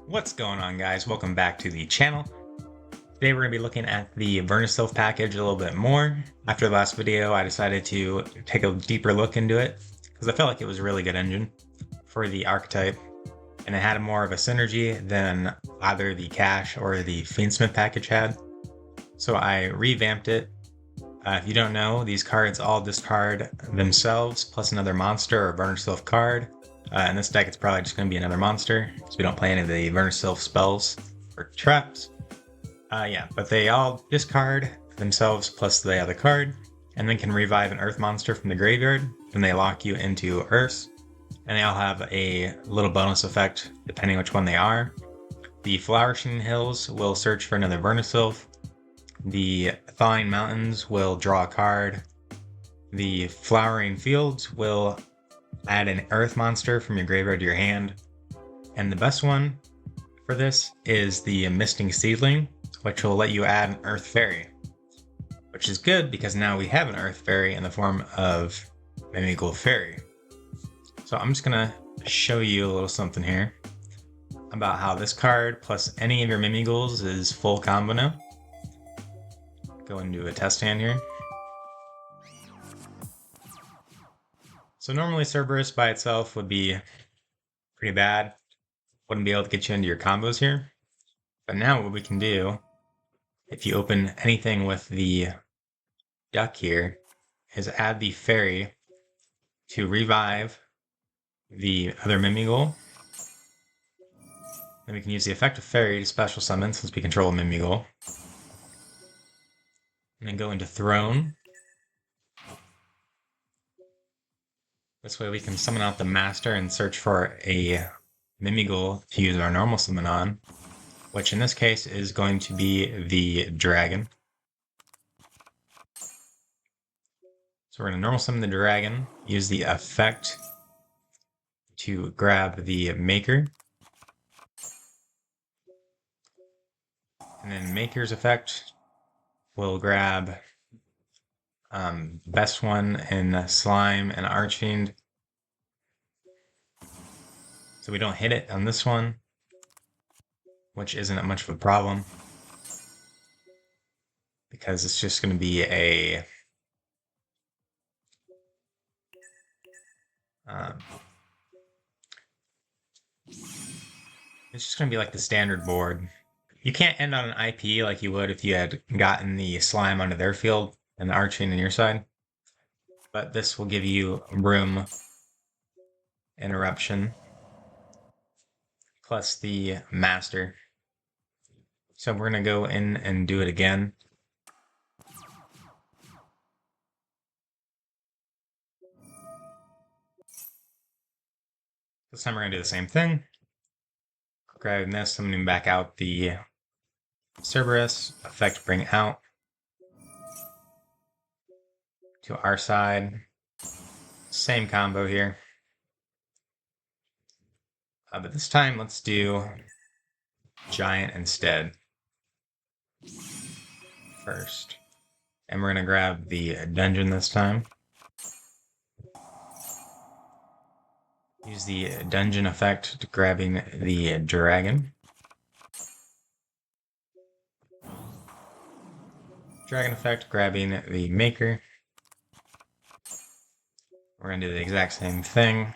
What's going on, guys? Welcome back to the channel. Today we're going to be looking at the Vernusylph package a little bit more. After the last video, I decided to take a deeper look into it because I felt like it was a really good engine for the archetype, and it had more of a synergy than either the Cash or the Fiendsmith package had. So I revamped it. If you don't know, these cards all discard themselves plus another monster or Vernusylph card. In this deck, it's probably just going to be another monster, so we don't play any of the Vernusylph spells or traps. But they all discard themselves plus the other card, and then can revive an Earth monster from the graveyard, and they lock you into Earths. And they all have a little bonus effect depending which one they are. The Flourishing Hills will search for another Vernusylph. The Thawing Mountains will draw a card. The Flowering Fields will add an Earth monster from your graveyard to your hand. And the best one for this is the Misting Seedling, which will let you add an Earth Fairy. Which is good because now we have an Earth Fairy in the form of Mimighoul Fairy. So I'm just going to show you a little something here about how this card plus any of your Mimighouls is full combo now. Go into a test hand here. So normally Cerberus by itself would be pretty bad. Wouldn't be able to get you into your combos here. But now what we can do, if you open anything with the duck here, is add the fairy to revive the other Mimighoul. Then we can use the effect of fairy to special summon since we control Mimighoul. And then go into Throne. This way we can summon out the Master and search for a Mimighoul to use our normal summon on, which in this case is going to be the Dragon. So we're going to normal summon the Dragon, use the effect to grab the Maker, and then Maker's effect will grab best one in Slime and Archfiend. So we don't hit it on this one, which isn't much of a problem because it's just going to be a it's just going to be like the standard board. You can't end on an IP like you would if you had gotten the Slime onto their field and the Archfiend on your side. But this will give you room interruption plus the Master. So we're going to go in and do it again. This time we're going to do the same thing. Grabbing this, summoning back out the Cerberus, effect bring out to our side. Same combo here. But this time let's do Giant instead first. And we're going to grab the Dungeon this time. Use the Dungeon effect to grabbing the Dragon. Dragon effect grabbing the Maker. We're going to do the exact same thing.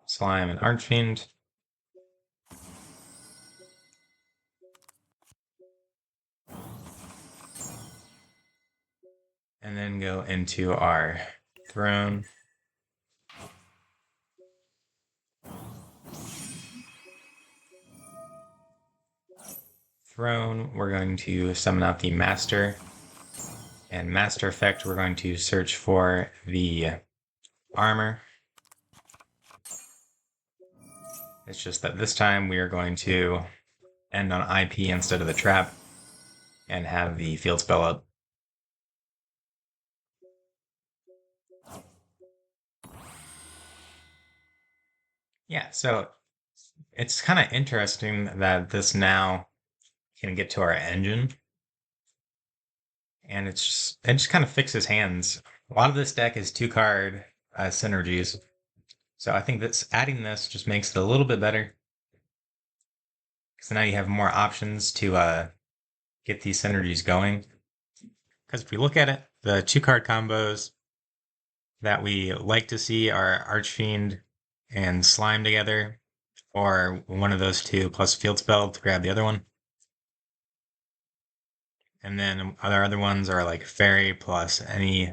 Slime and Archfiend. And then go into our Throne. Throne, we're going to summon out the Master. And Master effect, we're going to search for the armor. It's just that this time we are going to end on IP instead of the trap and have the field spell up. Yeah, so it's kind of interesting that this now can get to our engine. And it just kind of fixes hands. A lot of this deck is 2-card synergies. So I think that's adding this just makes it a little bit better. So now you have more options to get these synergies going. Because if we look at it, the 2-card combos that we like to see are Archfiend and Slime together, or one of those two plus Field Spell to grab the other one. And then other ones are like Fairy plus any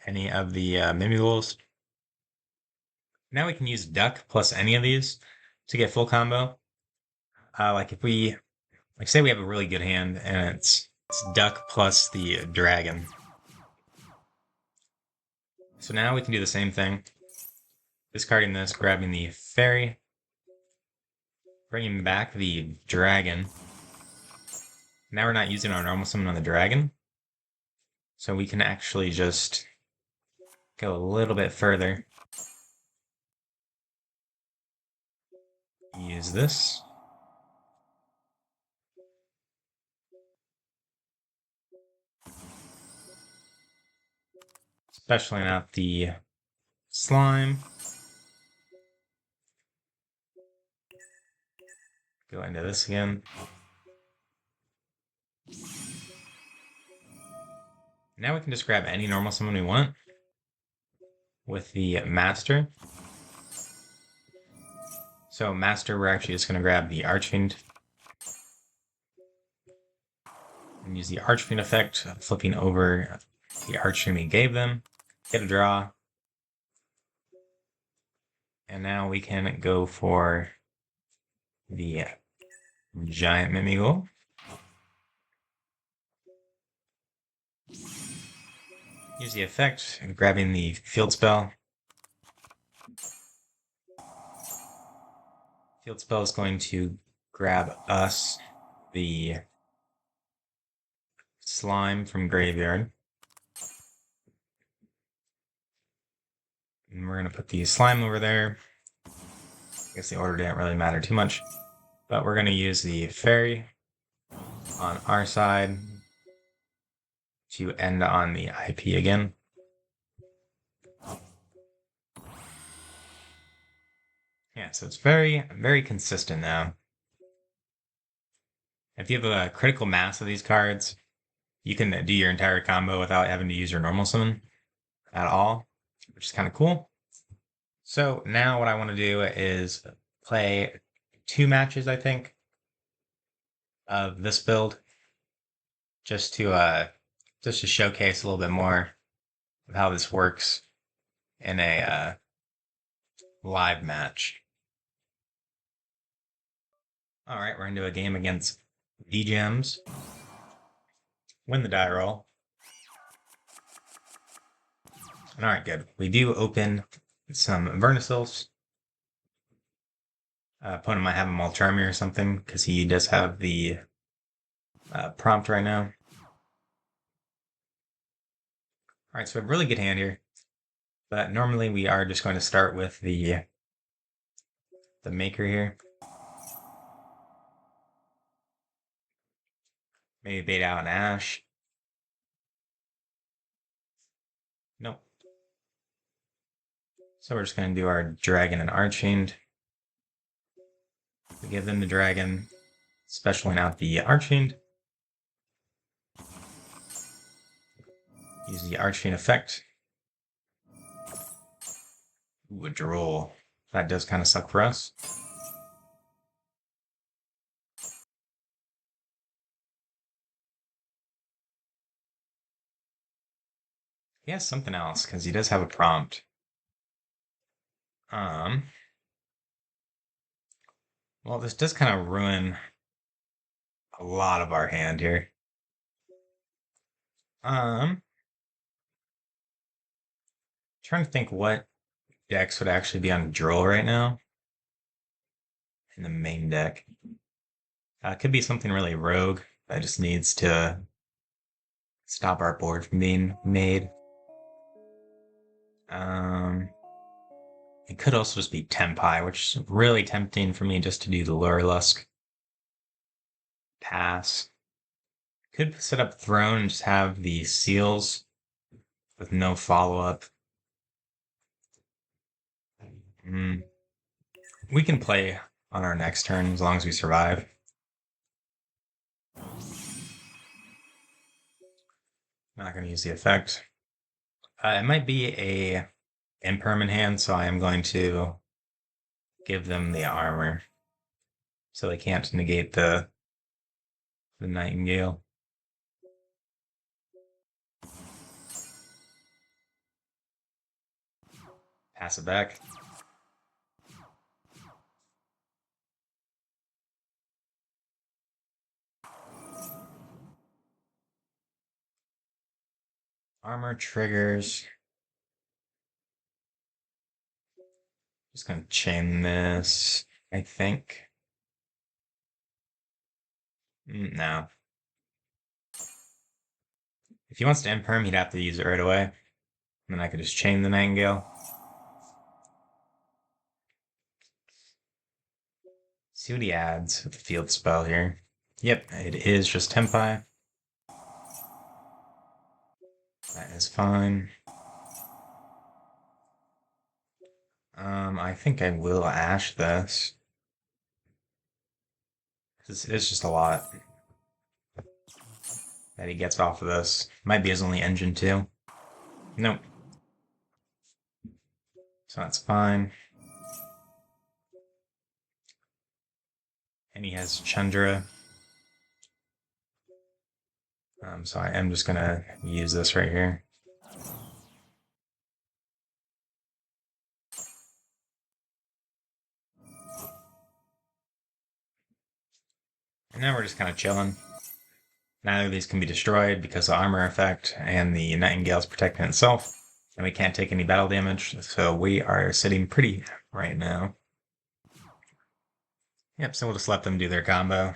of the Mimighouls. Now we can use Duck plus any of these to get full combo. Like if we say we have a really good hand and it's Duck plus the Dragon. So now we can do the same thing. Discarding this, grabbing the Fairy, bringing back the Dragon. Now we're not using our normal summon on the Dragon, so we can actually just go a little bit further. Use this. Especially not the Slime. Go into this again. Now we can just grab any normal summon we want with the Master. So Master, we're actually just going to grab the Archfiend and use the Archfiend effect, flipping over the Archfiend we gave them, get a draw. And now we can go for the Giant Mimighoul. Use the effect, grabbing the Field Spell. Field Spell is going to grab us the Slime from Graveyard. And we're going to put the Slime over there. I guess the order didn't really matter too much. But we're going to use the Fairy on our side to end on the IP again. Yeah, so it's very, very consistent now. If you have a critical mass of these cards, you can do your entire combo without having to use your normal summon at all, which is kind of cool. So now what I want to do is play 2 matches, I think, of this build, just to showcase a little bit more of how this works in a live match. All right, we're into a game against D-Gems. Win the die roll. All right, good. We do open some Vernusylphs. Opponent might have a Malcharmia or something, because he does have the prompt right now. All right, so we have a really good hand here. But normally we are just going to start with the Maker here. Maybe bait out an Ash. Nope. So we're just going to do our Dragon and Archfiend. We give them the Dragon, specialing out the Archfiend. Use the Archfiend effect. Ooh, a Duel. That does kind of suck for us. He has something else, because he does have a prompt. Well, this does kind of ruin a lot of our hand here. Trying to think what decks would actually be on Duel right now in the main deck. Could be something really rogue that just needs to stop our board from being made. It could also just be Tempai, which is really tempting for me just to do the Lusk. Pass. Could set up Throne and just have the seals with no follow-up. We can play on our next turn, as long as we survive. Not going to use the effect. It might be a impermanent hand, so I am going to give them the armor, so they can't negate the Nightingale. Pass it back. Armor triggers. Just gonna chain this, I think. No. If he wants to imperm, he'd have to use it right away. And then I could just chain the Nightingale. See what he adds with the field spell here. Yep, it is just Tempai. That is fine. I think I will Ash this. It's just a lot that he gets off of this. Might be his only engine too. Nope. So that's fine. And he has Chandra. So I am just gonna use this right here. And now we're just kind of chilling. Neither of these can be destroyed because of armor effect, and the Nightingale's protecting itself. And we can't take any battle damage, so we are sitting pretty right now. Yep, so we'll just let them do their combo.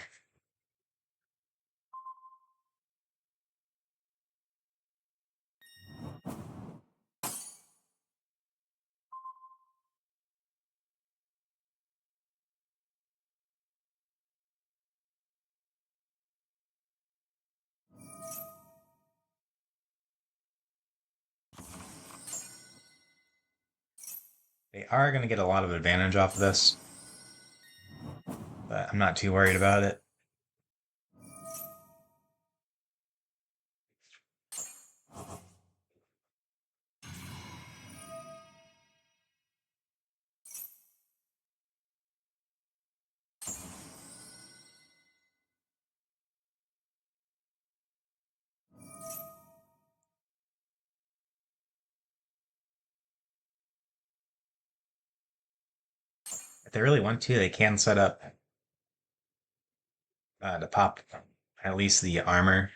They are going to get a lot of advantage off of this, but I'm not too worried about it. If they really want to, they can set up to pop at least the armor.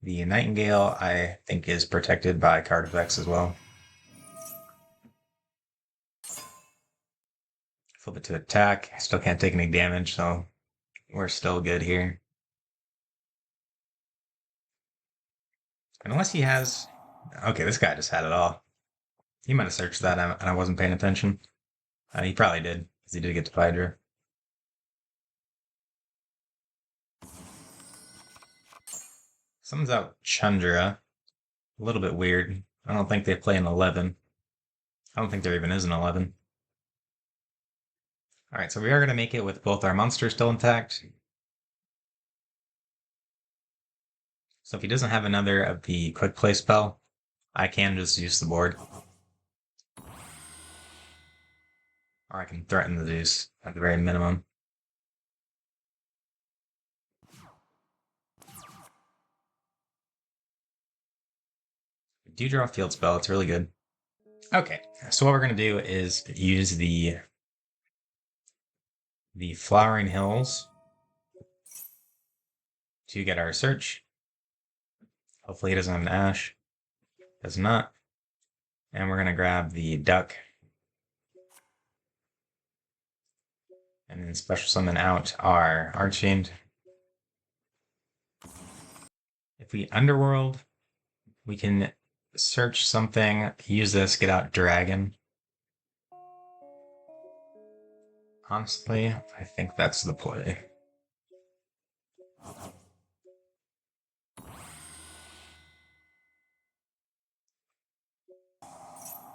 The Nightingale, I think, is protected by card effects as well. Flip it to attack. Still can't take any damage, so we're still good here. Unless he has... Okay, this guy just had it all. He might have searched that and I wasn't paying attention. He probably did, because he did get to Hydra. Someone's out Chandra. A little bit weird. I don't think they play an 11. I don't think there even is an 11. Alright, so we are going to make it with both our monsters still intact. So if he doesn't have another of the quick play spell, I can just use the board. Or I can threaten the Zeus at the very minimum. We do draw a field spell, it's really good. Okay, so what we're going to do is use the Flowering Hills to get our search. Hopefully he doesn't have an Ash. Does not. And we're going to grab the Duck. And then special summon out our Archfiend. If we Underworld, we can search something, use this, get out Dragon. Honestly, I think that's the play.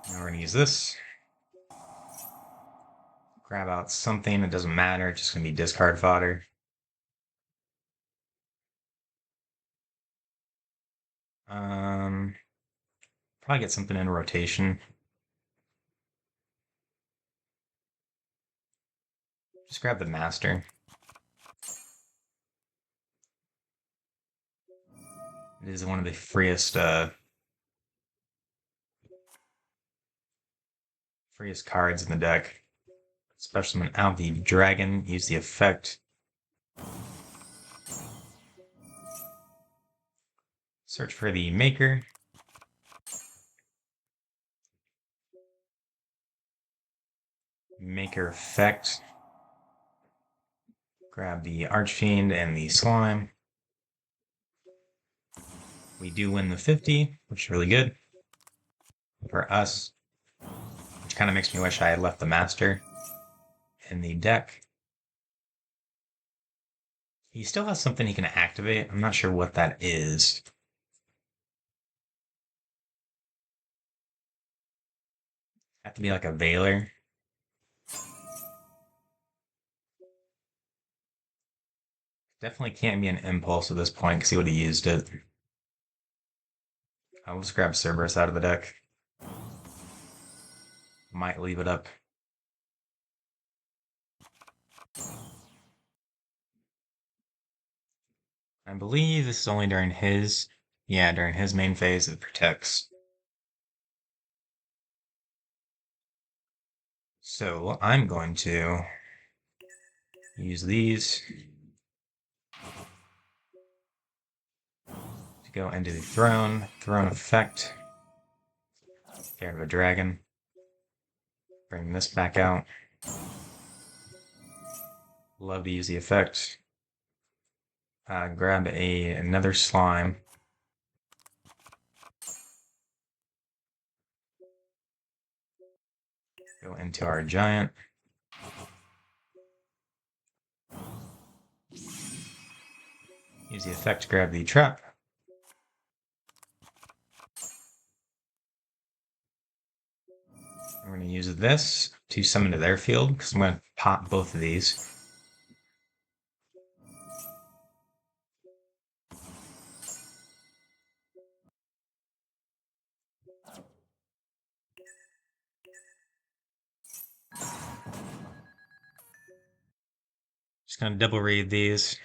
Now we're going to use this. grab out something, it doesn't matter, it's just gonna be discard fodder. Probably get something in rotation. Just grab the master. It is one of the freest cards in the deck. Especially out the dragon, use the effect. Search for the maker. Maker effect. Grab the Archfiend and the slime. We do win the 50, which is really good for us, which kind of makes me wish I had left the master in the deck. He still has something he can activate. I'm not sure what that is. Have to be like a Veiler. Definitely can't be an impulse at this point because he would have used it. I'll just grab Cerberus out of the deck. Might leave it up. I believe this is only during his... Yeah, during his main phase, it protects. So I'm going to use these to go into the throne effect. Get rid of a dragon. Bring this back out. Love to use the effect. Grab another slime. Go into our giant. Use the effect to grab the trap. We're going to use this to summon to their field, because I'm going to pop both of these. Just going to double read these.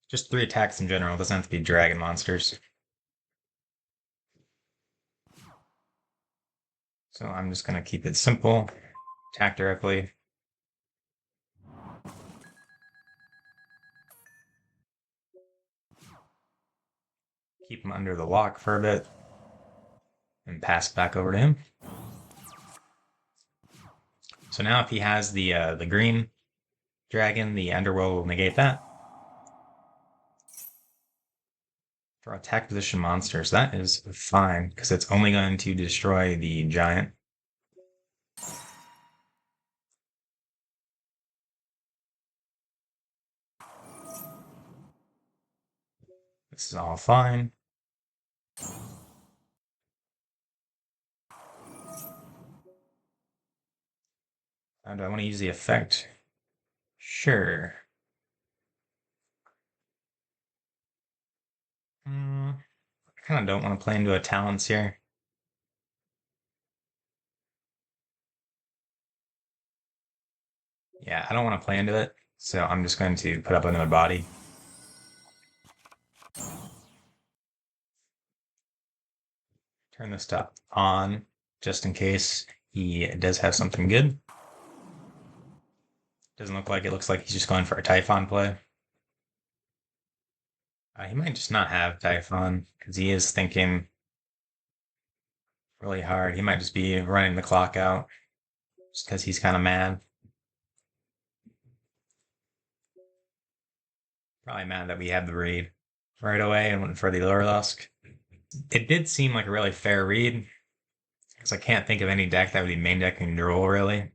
Just 3 attacks in general. It doesn't have to be dragon monsters. So I'm just going to keep it simple. Attack directly. Keep him under the lock for a bit. And pass back over to him. So now if he has the green dragon, the Underworld will negate that. For attack position monsters, that is fine, because it's only going to destroy the giant. This is all fine. Do I want to use the effect? Sure. I kind of don't want to play into a talents here. Yeah, I don't want to play into it, so I'm just going to put up another body. Turn this to on, just in case he does have something good. Doesn't look like it. Looks like he's just going for a Typhon play. He might just not have Typhon, because he is thinking really hard. He might just be running the clock out, just because he's kind of mad. Probably mad that we had the read right away and went for the Lurlusk. It did seem like a really fair read, because I can't think of any deck that would be main decking Duel, really.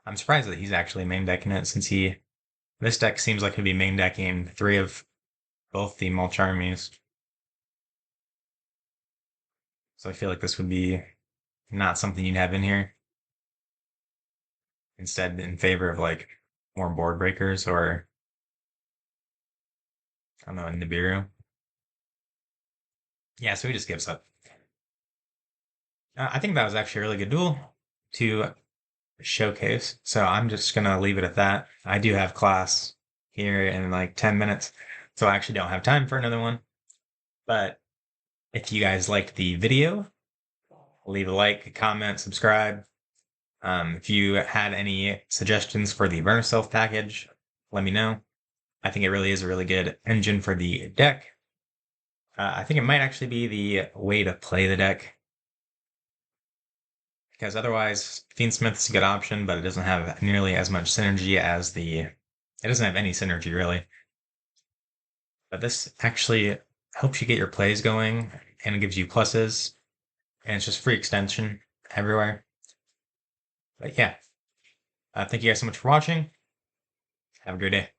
I'm surprised that he's actually main decking it, since this deck seems like he'd be main decking 3 of both the Mulch armies. So I feel like this would be not something you'd have in here. Instead, in favor of like more board breakers or I don't know, Nibiru. Yeah, so he just gives up. I think that was actually a really good duel to showcase. So I'm just gonna leave it at that. I do have class here in like 10 minutes, so I actually don't have time for another one. But if you guys liked the video, leave a like, comment, subscribe. If you had any suggestions for the Vernusylph package, let me know. I think it really is a really good engine for the deck. I think it might actually be the way to play the deck. Because otherwise, Fiendsmith's a good option, but it doesn't have nearly as much synergy as the... It doesn't have any synergy, really. But this actually helps you get your plays going, and it gives you pluses, and it's just free extension everywhere. But yeah, thank you guys so much for watching. Have a great day.